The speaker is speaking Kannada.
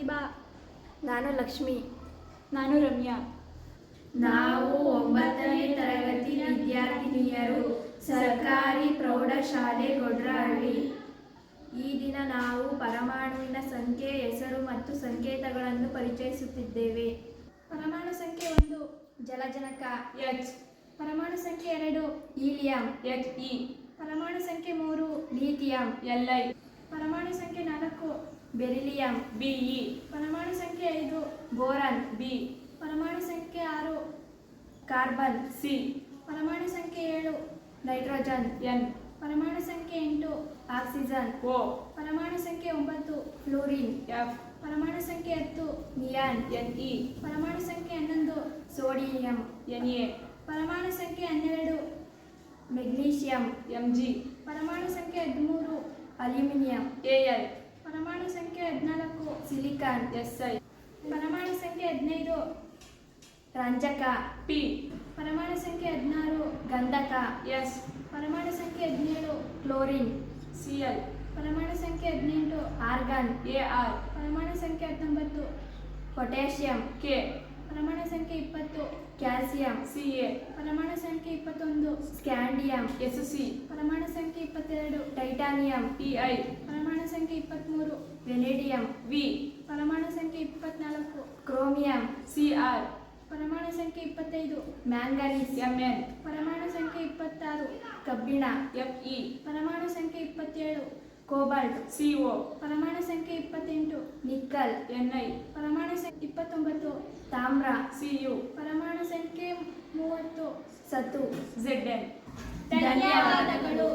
ಪ್ರತಿಭಾ. ನಾನು ಲಕ್ಷ್ಮಿ. ನಾನು ರಮ್ಯಾ. ನಾವು 9ನೇ ತರಗತಿ ವಿದ್ಯಾರ್ಥಿನಿಯರು, ಸರ್ಕಾರಿ ಪ್ರೌಢಶಾಲೆ ಗೊಡ್ರಹಳ್ಳಿ. ಈ ದಿನ ನಾವು ಪರಮಾಣುವಿನ ಸಂಖ್ಯೆ, ಹೆಸರು ಮತ್ತು ಸಂಕೇತಗಳನ್ನು ಪರಿಚಯಿಸುತ್ತಿದ್ದೇವೆ. ಪರಮಾಣು ಸಂಖ್ಯೆ 1 ಜಲಜನಕ H. ಪರಮಾಣು ಸಂಖ್ಯೆ 2 ಹೀಲಿಯಂ He. ಪರಮಾಣು ಸಂಖ್ಯೆ 3 ಲಿಥಿಯಂ Li. ಪರಮಾಣು ಸಂಖ್ಯೆ 4 ಬೆರಿಲಿಯಂ Be. ಪರಮಾಣು ಸಂಖ್ಯೆ 5 ಬೋರಾನ್ B. ಪರಮಾಣು ಸಂಖ್ಯೆ 6 ಕಾರ್ಬನ್ C. ಪರಮಾಣು ಸಂಖ್ಯೆ 7 ನೈಟ್ರೋಜನ್ N. ಪರಮಾಣು ಸಂಖ್ಯೆ 8 ಆಕ್ಸಿಜನ್ O. ಪರಮಾಣು ಸಂಖ್ಯೆ 9 ಫ್ಲೋರಿನ್ F. ಪರಮಾಣು ಸಂಖ್ಯೆ 10 ನಿಯಾನ್ Ne. ಪರಮಾಣು ಸಂಖ್ಯೆ 11 ಸೋಡಿಯಂ Na. ಪರಮಾಣು ಸಂಖ್ಯೆ 12 ಮೆಗ್ನೀಷಿಯಂ Mg. ಪರಮಾಣು ಸಂಖ್ಯೆ 13 ಅಲ್ಯೂಮಿನಿಯಂ Al. ಪರಮಾಣು ಸಂಖ್ಯೆ 14 ಸಿಲಿಕಾನ್ Si. ಪರಮಾಣು ಸಂಖ್ಯೆ 15 ರಂಜಕ P. ಪರಮಾಣು ಸಂಖ್ಯೆ 16 ಗಂಧಕ S. ಪರಮಾಣು ಸಂಖ್ಯೆ 17 ಕ್ಲೋರಿನ್ Cl. ಪರಮಾಣು ಸಂಖ್ಯೆ 18 ಆರ್ಗಾನ್ Ar. ಪರಮಾಣು ಸಂಖ್ಯೆ 19 ಪೊಟ್ಯಾಷಿಯಂ K. ಪರಮಾಣು ಸಂಖ್ಯೆ 20 ಕ್ಯಾಲ್ಸಿಯಂ Ca. ಪರಮಾಣು ಸಂಖ್ಯೆ 21 ಸ್ಕ್ಯಾಂಡಿಯಂ Sc. ಪರಮಾಣು ಸಂಖ್ಯೆ 22 ಟೈಟಾನಿಯಂ Ti. ಪರಮಾಣು ಸಂಖ್ಯೆ 23 ವೆನೇಡಿಯಂ V. ಪರಮಾಣು ಸಂಖ್ಯೆ 24 ಕ್ರೋಮಿಯಂ Cr. ಪರಮಾಣು ಸಂಖ್ಯೆ 25 ಮ್ಯಾಂಗನೀಸ್ Mn. ಪರಮಾಣು ಸಂಖ್ಯೆ 26 ಕಬ್ಬಿಣ Fe. ಪರಮಾಣು ಸಂಖ್ಯೆ 27 ಕೋಬಾಲ್ಟ್ Co. ಪರಮಾಣು ಸಂಖ್ಯೆ 28 ನಿಕ್ಕಲ್ Ni. ಪರಮಾಣು ಸಂಖ್ಯೆ 29 ತಾಮ್ರ Cu. ಪರಮಾಣು ಸಂಖ್ಯೆ 30 ಸತು Zn. ಧನ್ಯವಾದಗಳು.